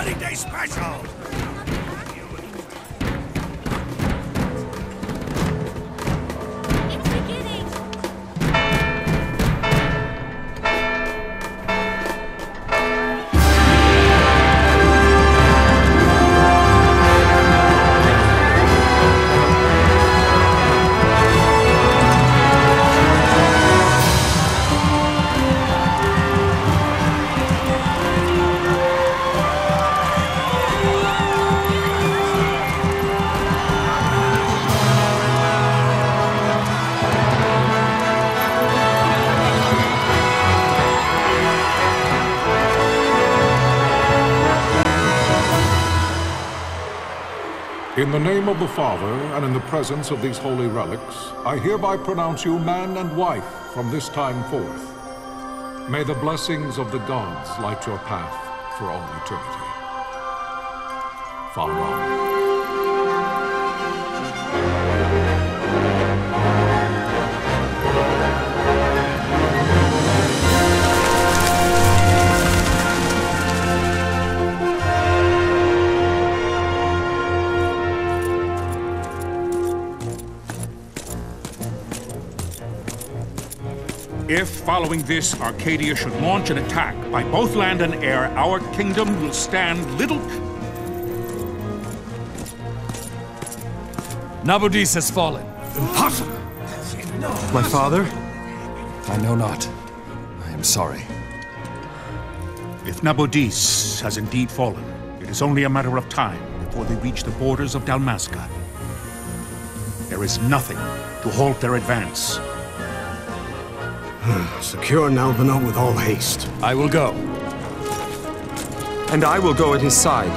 Wedding Day Special! It's beginning! In the name of the Father, and in the presence of these holy relics, I hereby pronounce you man and wife from this time forth. May the blessings of the gods light your path for all eternity. Farewell. If, following this, Arcadia should launch an attack by both land and air, our kingdom will stand little... Nabudis has fallen. Impossible! My father? I know not. I am sorry. If Nabudis has indeed fallen, it is only a matter of time before they reach the borders of Dalmasca. There is nothing to halt their advance. Secure Nalvana with all haste. I will go. And I will go at his side.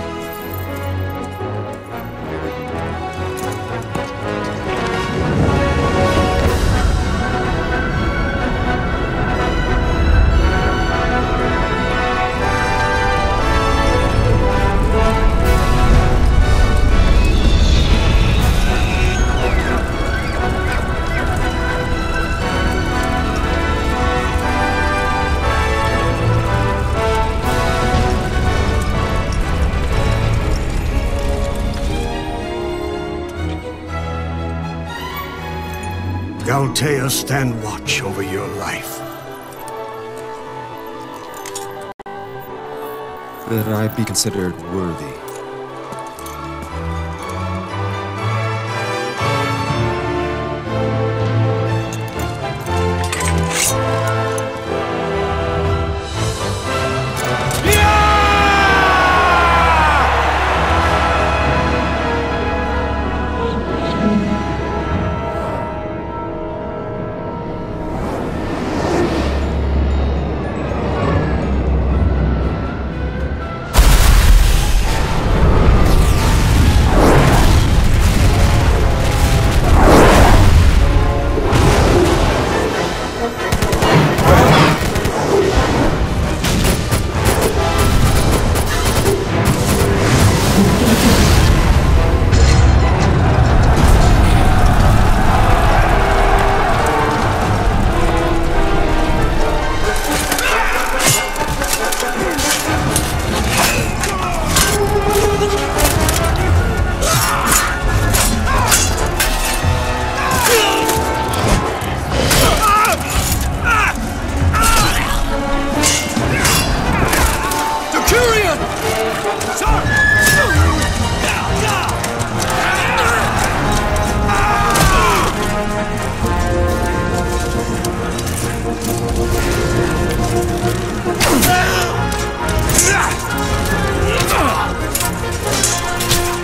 Altea, stand watch over your life. That I be considered worthy.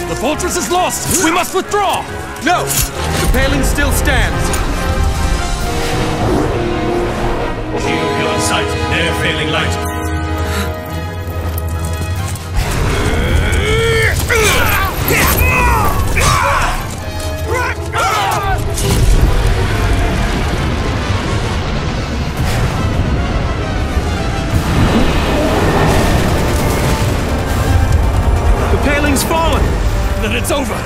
The fortress is lost! We must withdraw! No! The paling still stands! Shield hill in sight, near failing light. The paling's fallen! Then it's over!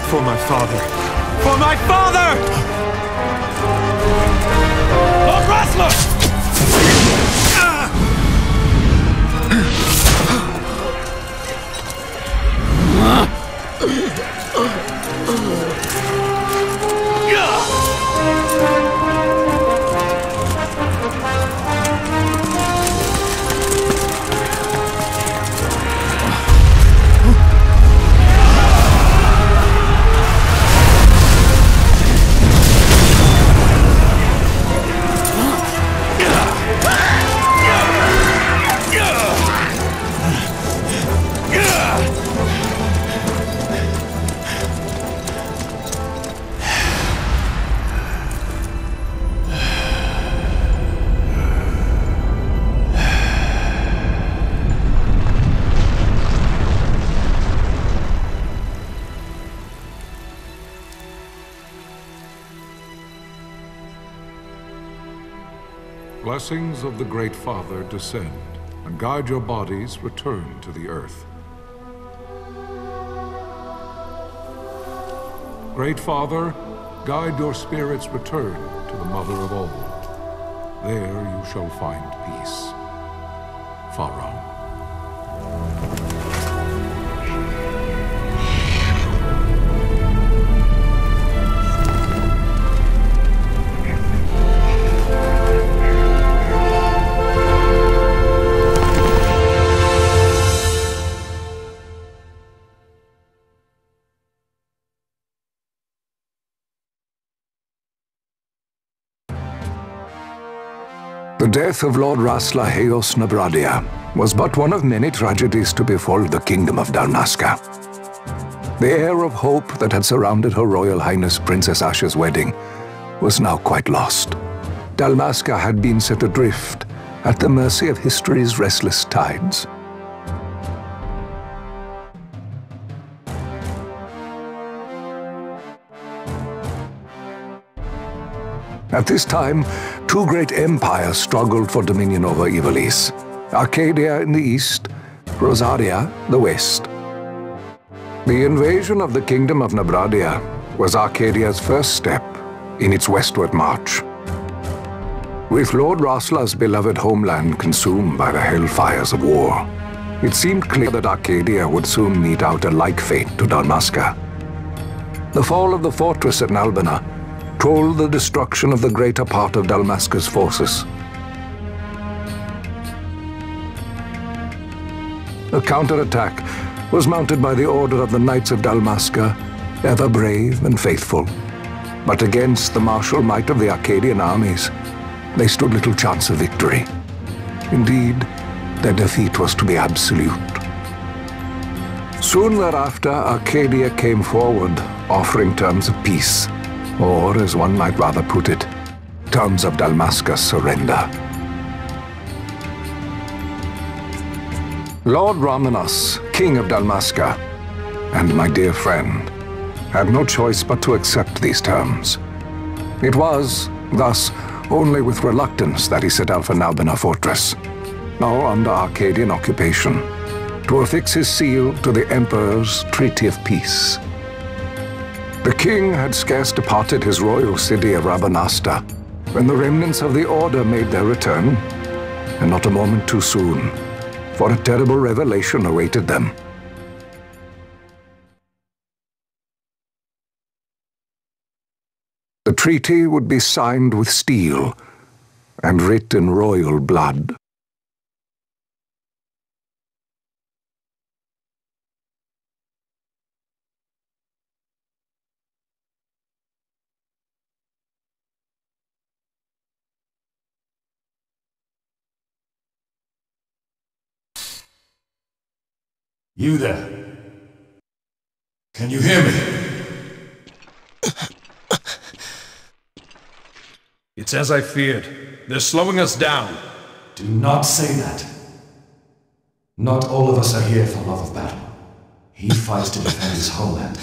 For my father! For my father! Lord Rassler! Blessings of the Great Father descend, and guide your bodies return to the earth. Great Father, guide your spirits return to the Mother of all. There you shall find peace. Pharaoh. The death of Lord Rasla Heos Nabradia was but one of many tragedies to befall the Kingdom of Dalmasca. The air of hope that had surrounded Her Royal Highness Princess Asha's wedding was now quite lost. Dalmasca had been set adrift at the mercy of history's restless tides. At this time, two great empires struggled for dominion over Ivalice: Arcadia in the east, Rosaria the west. The invasion of the Kingdom of Nabradia was Arcadia's first step in its westward march. With Lord Rasla's beloved homeland consumed by the hellfires of war, it seemed clear that Arcadia would soon mete out a like fate to Dalmasca. The fall of the fortress at Nalbina told the destruction of the greater part of Dalmasca's forces. A counterattack was mounted by the order of the Knights of Dalmasca, ever brave and faithful. But against the martial might of the Arcadian armies, they stood little chance of victory. Indeed, their defeat was to be absolute. Soon thereafter, Arcadia came forward, offering terms of peace, or, as one might rather put it, terms of Dalmasca's surrender. Lord Ramenas, King of Dalmasca, and my dear friend, had no choice but to accept these terms. It was, thus, only with reluctance that he set out for Nalbina Fortress, now under Arcadian occupation, to affix his seal to the Emperor's Treaty of Peace. The king had scarce departed his royal city of Rabanasta when the remnants of the Order made their return, and not a moment too soon, for a terrible revelation awaited them. The treaty would be signed with steel and writ in royal blood. You there? Can you hear me? It's as I feared. They're slowing us down. Do not say that. Not all of us are here for love of battle. He fights to defend his homeland.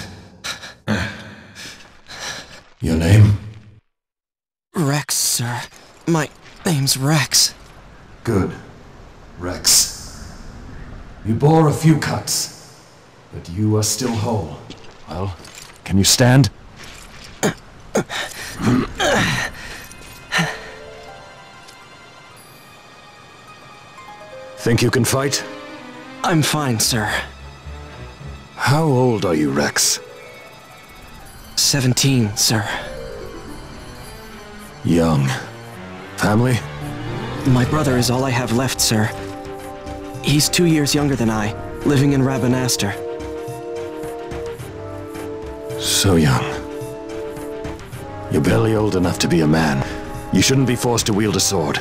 Your name? Rex, sir. My name's Rex. Good. Rex. You bore a few cuts, but you are still whole. Well, can you stand? Think you can fight? I'm fine, sir. How old are you, Rex? 17, sir. Young. Family? My brother is all I have left, sir. He's 2 years younger than I, living in Rabanastre. So young. You're barely old enough to be a man. You shouldn't be forced to wield a sword.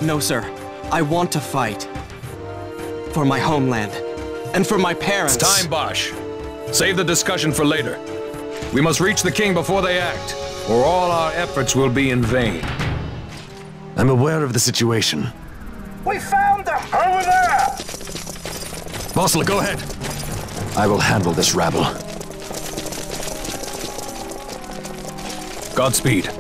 No, sir. I want to fight. For my homeland. And for my parents. It's time, Bosch. Save the discussion for later. We must reach the king before they act, or all our efforts will be in vain. I'm aware of the situation. We found them! Over there! Bossler, go ahead. I will handle this rabble. Godspeed.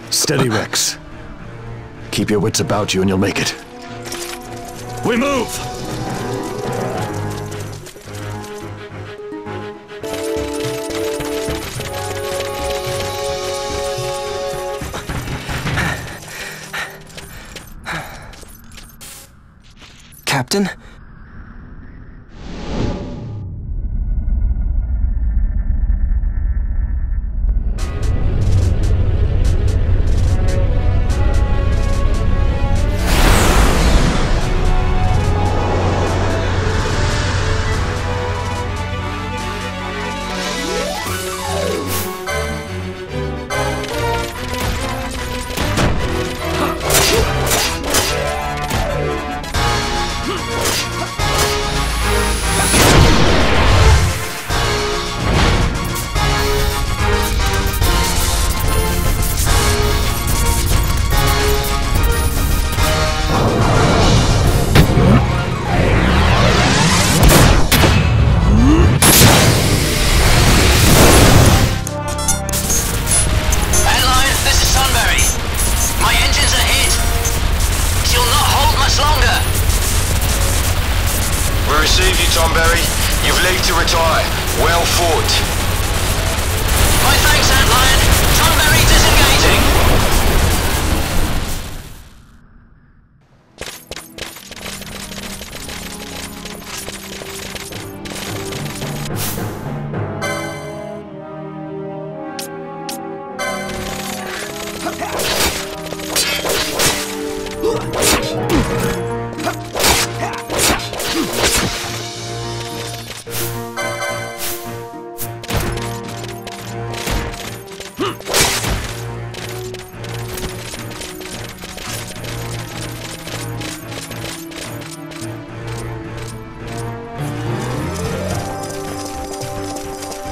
Steady, Rex. Keep your wits about you and you'll make it. We move! Captain? You've leave to retire. Well fought. My thanks, Antlion. Tonberry disengaging.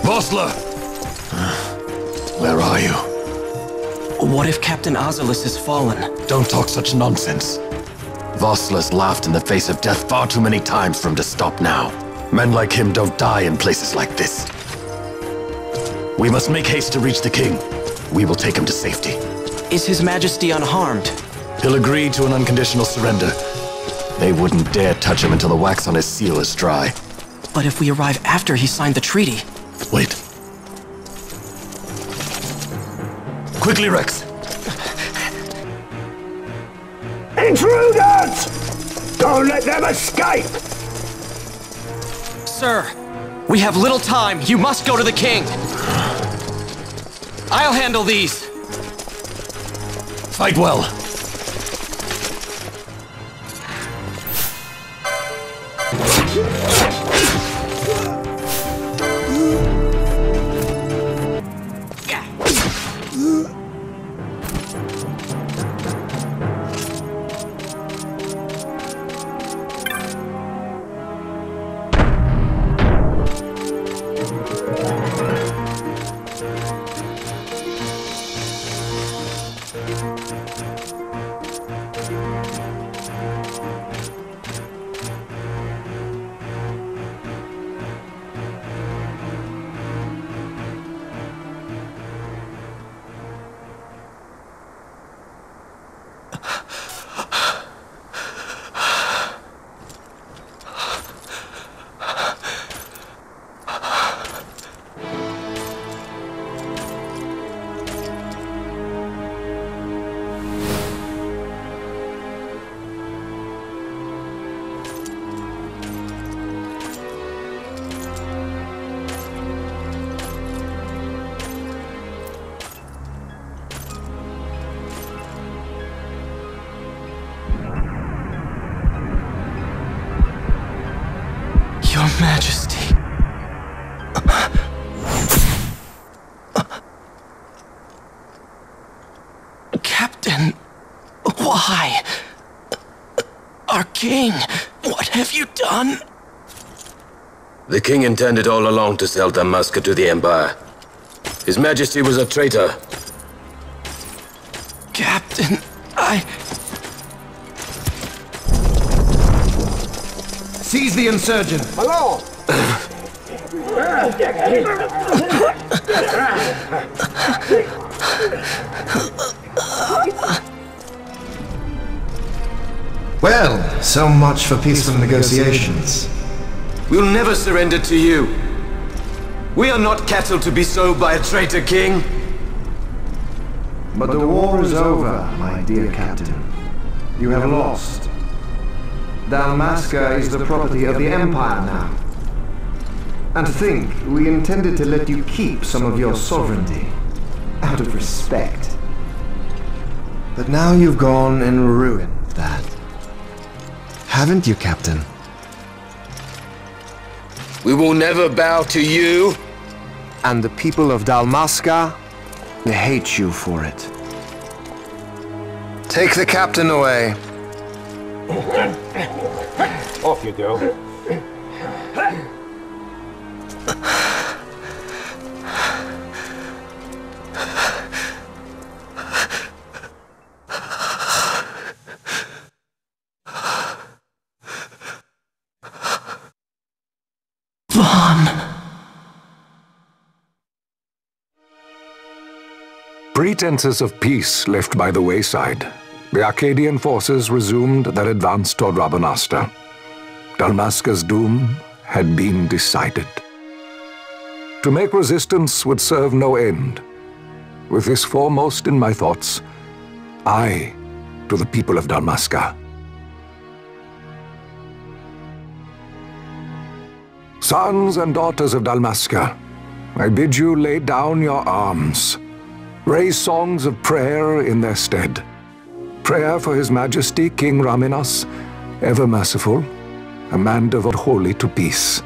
Vossler! Where are you? What if Captain Azelis has fallen? Don't talk such nonsense. Vossler's laughed in the face of death far too many times for him to stop now. Men like him don't die in places like this. We must make haste to reach the king. We will take him to safety. Is His Majesty unharmed? He'll agree to an unconditional surrender. They wouldn't dare touch him until the wax on his seal is dry. But if we arrive after he signed the treaty... Wait. Quickly, Rex! Intruders! Don't let them escape! Sir, we have little time. You must go to the king. I'll handle these. Fight well. Why? Our king, what have you done? The king intended all along to sell Dalmasca to the Empire. His Majesty was a traitor. Captain, Seize the insurgent! Hello! Well, so much for peaceful negotiations. We'll never surrender to you. We are not cattle to be sold by a traitor king. But the war is over, my dear captain. You have lost. Dalmasca is the property of the Empire now. And think, we intended to let you keep some of your sovereignty, out of respect. But now you've gone and ruined that. Haven't you, Captain? We will never bow to you. And the people of Dalmasca, they hate you for it. Take the captain away. Off you go. Pretenses of peace left by the wayside, the Arcadian forces resumed their advance toward Rabanastre. Dalmasca's doom had been decided. To make resistance would serve no end. With this foremost in my thoughts, I to the people of Dalmasca. Sons and daughters of Dalmasca, I bid you lay down your arms. Raise songs of prayer in their stead. Prayer for His Majesty King Raminas, ever merciful, a man devoted wholly to peace.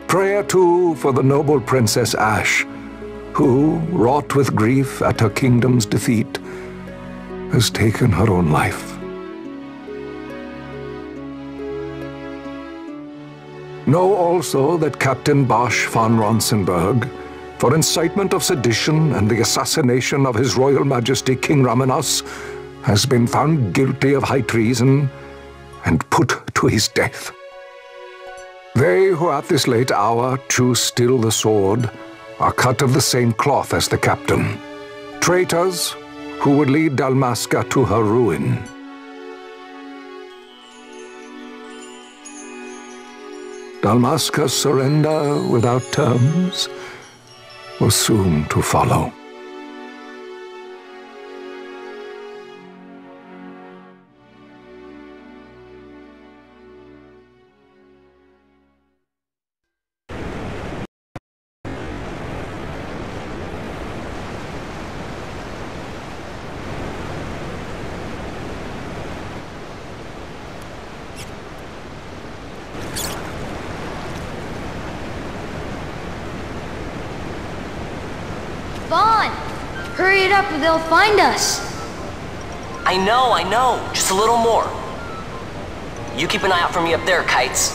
Prayer, too, for the noble Princess Ashe, who, wrought with grief at her kingdom's defeat, has taken her own life. Know also that Captain Bosch von Ronsenberg, for incitement of sedition and the assassination of His Royal Majesty King Raminas, has been found guilty of high treason and put to his death. They who at this late hour choose still the sword are cut of the same cloth as the captain, traitors who would lead Dalmasca to her ruin. Dalmasca's surrender without terms was soon to follow. Vaughn! Hurry it up or they'll find us! I know. Just a little more. You keep an eye out for me up there, Kites.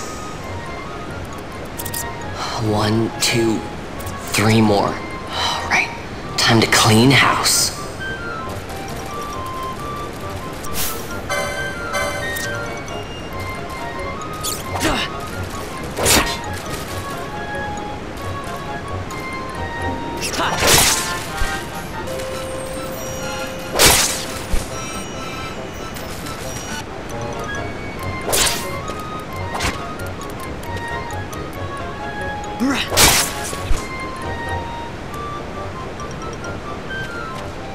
1, 2, 3 more. All right, time to clean house.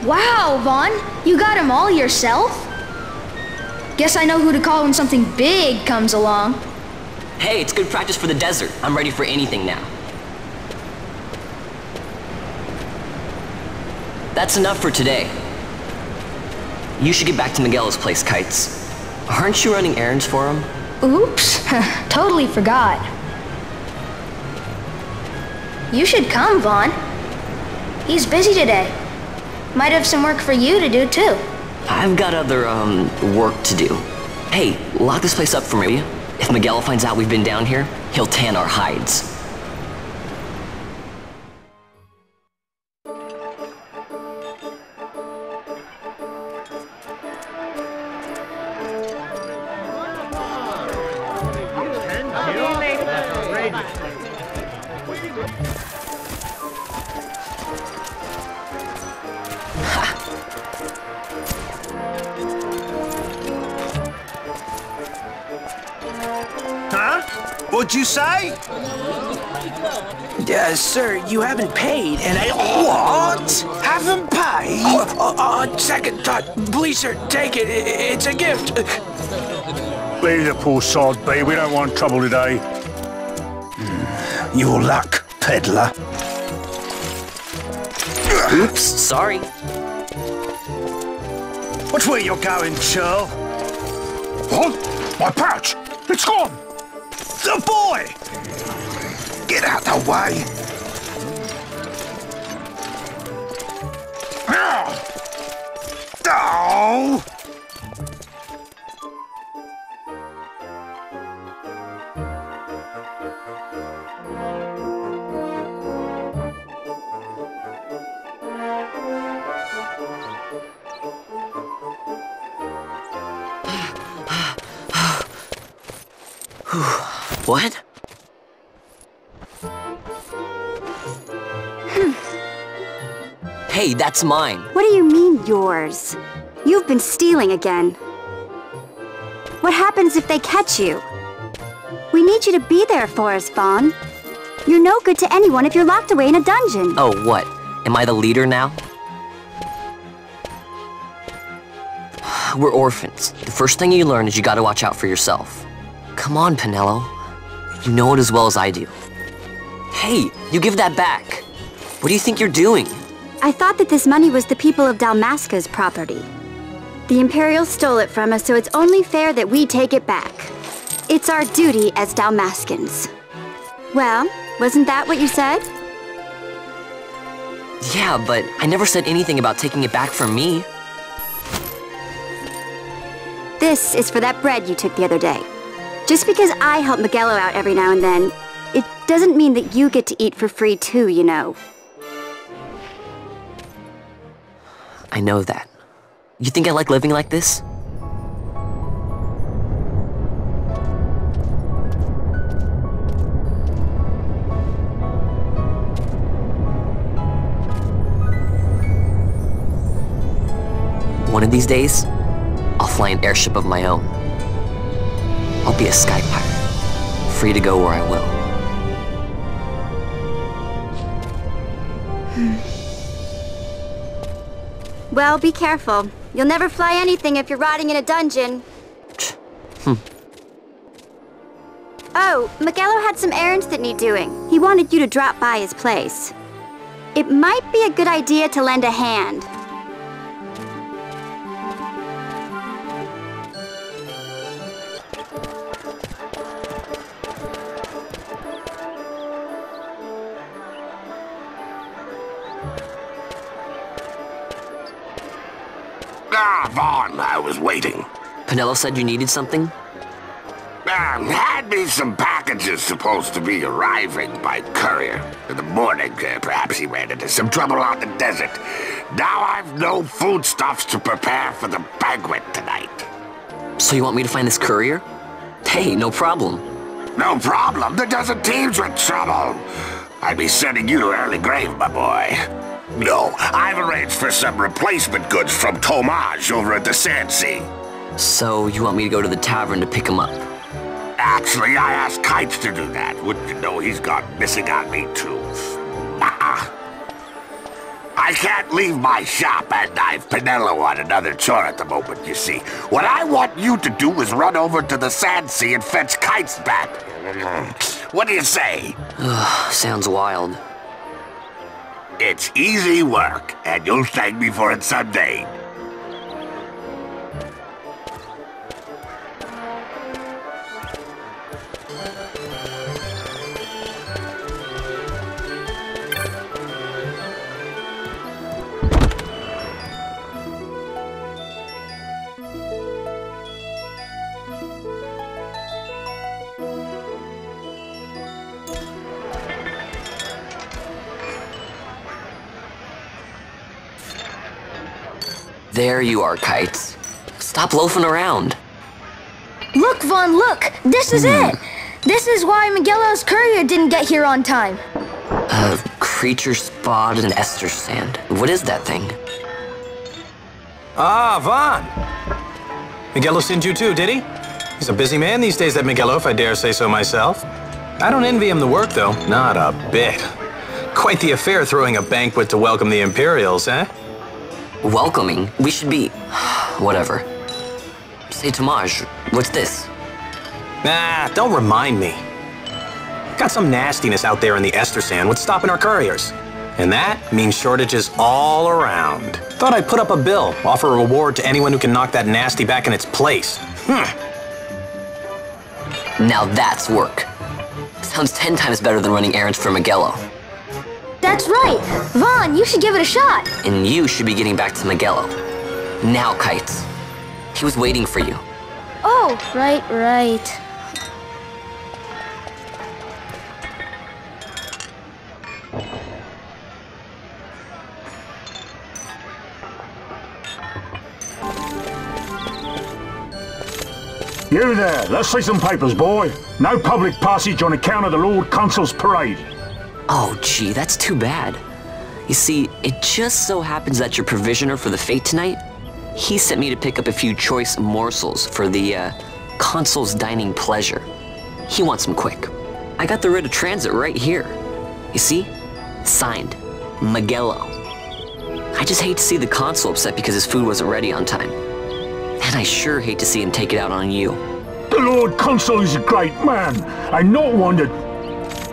Wow, Vaughn! You got him all yourself? Guess I know who to call when something big comes along. Hey, it's good practice for the desert. I'm ready for anything now. That's enough for today. You should get back to Miguel's place, Kites. Aren't you running errands for him? Oops, totally forgot. You should come, Vaughn. He's busy today. Might have some work for you to do, too. I've got other, work to do. Hey, lock this place up for me, will you? If Miguel finds out we've been down here, he'll tan our hides. What'd you say? Sir, you haven't paid, and I... What? Haven't paid? On second thought, please, sir, take it. It's a gift. Leave the poor sod be. We don't want trouble today. Your luck, peddler. Oops, sorry. Watch where you're going, Churl. What? My pouch! It's gone! The boy! Get out the way! Oh! What? Hey, that's mine. What do you mean, yours? You've been stealing again. What happens if they catch you? We need you to be there for us, Vaughn. You're no good to anyone if you're locked away in a dungeon. Oh, what? Am I the leader now? We're orphans. The first thing you learn is you gotta watch out for yourself. Come on, Pinello. You know it as well as I do. Hey, you give that back. What do you think you're doing? I thought that this money was the people of Dalmasca's property. The Imperials stole it from us, so it's only fair that we take it back. It's our duty as Dalmascans. Well, wasn't that what you said? Yeah, but I never said anything about taking it back from me. This is for that bread you took the other day. Just because I help Miguelo out every now and then, it doesn't mean that you get to eat for free too, you know. I know that. You think I like living like this? One of these days, I'll fly an airship of my own. I'll be a sky pirate, free to go where I will. Well, be careful. You'll never fly anything if you're rotting in a dungeon. Oh, Miguelo had some errands that need doing. He wanted you to drop by his place. It might be a good idea to lend a hand. Vaughn, I was waiting. Pinello said you needed something? Had me some packages supposed to be arriving by courier. In the morning, perhaps he ran into some trouble on the desert. Now I've no foodstuffs to prepare for the banquet tonight. So you want me to find this courier? Hey, no problem. No problem? The desert teems with trouble. I'd be sending you to early grave, my boy. No, I've arranged for some replacement goods from Tomage over at the XII. So you want me to go to the tavern to pick him up? Actually, I asked Kites to do that. Wouldn't you know he's gone missing on me, too. I can't leave my shop, and I've Pinello on another chore at the moment, you see. What I want you to do is run over to the XII and fetch Kites back. What do you say? Sounds wild. It's easy work, and you'll thank me for it someday. There you are, Kites. Stop loafing around. Look, Vaughn, look! This is it! This is why Miguelo's courier didn't get here on time. A creature spotted in Esther sand. What is that thing? Ah, Vaughn! Miguelo sent you too, did he? He's a busy man these days, that Miguelo, if I dare say so myself. I don't envy him the work, though. Not a bit. Quite the affair throwing a banquet to welcome the Imperials, eh? Welcoming? We should be... whatever. Say, Tomaj, what's this? Nah, don't remind me. Got some nastiness out there in the Esther sand. What's stopping our couriers? And that means shortages all around. Thought I'd put up a bill, offer a reward to anyone who can knock that nasty back in its place. Now that's work. Sounds 10 times better than running errands for Miguelo. That's right! Vaughn, you should give it a shot! And you should be getting back to Miguelo. Now, Kites. He was waiting for you. Oh, right. You there, let's see some papers, boy. No public passage on account of the Lord Consul's parade. Oh, gee, that's too bad. You see, it just so happens that your provisioner for the fete tonight, he sent me to pick up a few choice morsels for the, Consul's dining pleasure. He wants them quick. I got the writ of transit right here. You see? Signed, Miguelo. I just hate to see the Consul upset because his food wasn't ready on time. And I sure hate to see him take it out on you. The Lord Consul is a great man, and not one to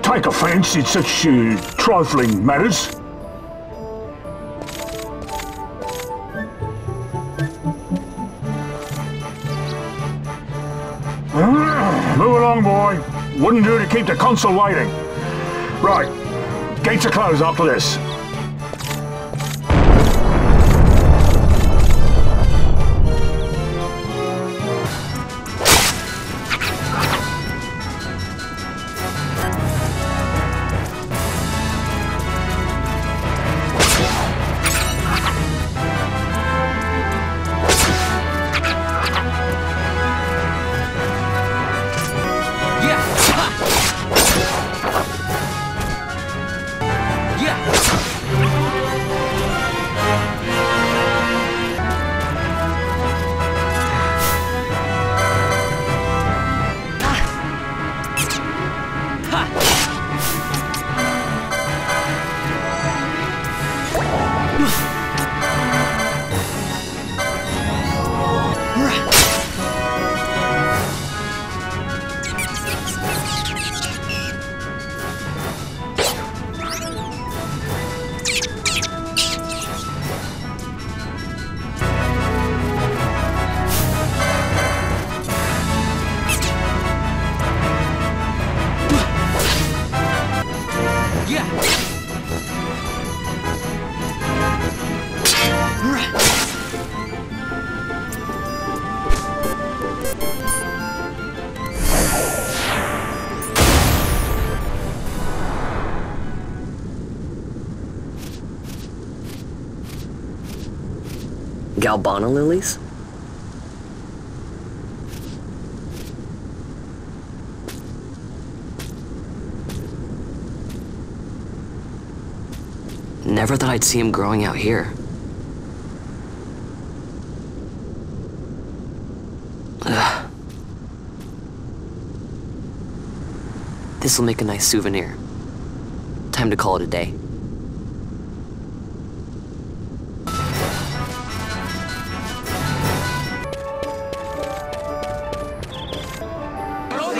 take offence in such trifling matters. Move along, boy. Wouldn't do to keep the Consul waiting. Right, gates are closed after this. Galbana lilies? Never thought I'd see him growing out here. Ugh. This'll make a nice souvenir. Time to call it a day.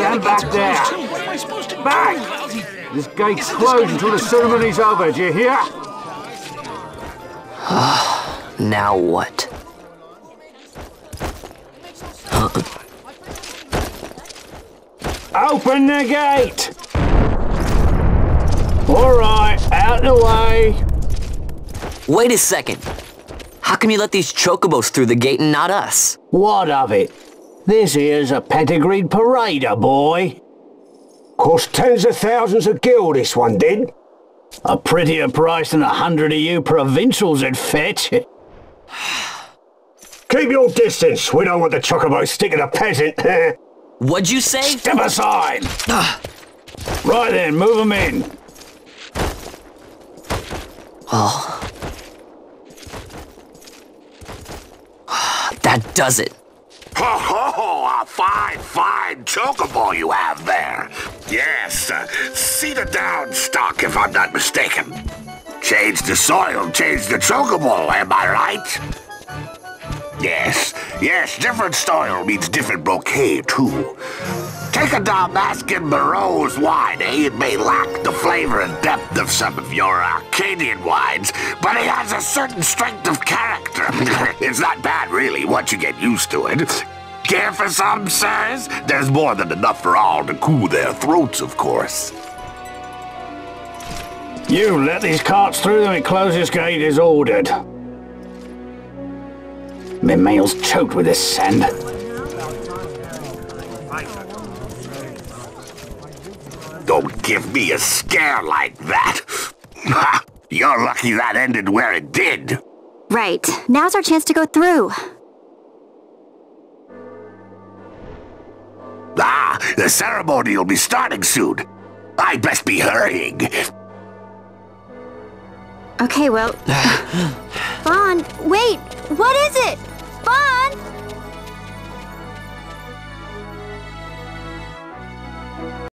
Stand back there! Back! This gate's closed until the ceremony's over, do you hear? Now what? Open the gate! Alright, out the way! Wait a second. How come you let these chocobos through the gate and not us? What of it? This here's a pedigreed parader, boy. Cost tens of thousands of gil, this one did. A prettier price than 100 of you provincials would fetch. Keep your distance. We don't want the chocobo sticking a peasant. What'd you say? Step aside. Right then, move them in. Oh. That does it. Ho ho ho! A fine chocobo you have there. Yes, cedar down stock if I'm not mistaken. Change the soil, change the chocobo, am I right? Yes, different soil means different bouquet, too. Take a Dalmascan Moreau's wine, eh? It may lack the flavor and depth of some of your Arcadian wines, but it has a certain strength of character. It's not bad, really, once you get used to it. Care for some, sirs? There's more than enough for all to cool their throats, of course. You let these carts through the closest gate is ordered. My mail's choked with this sand. Don't give me a scare like that. You're lucky that ended where it did. Right. Now's our chance to go through. The ceremony will be starting soon. I'd best be hurrying. Okay, well... Vaughn, wait!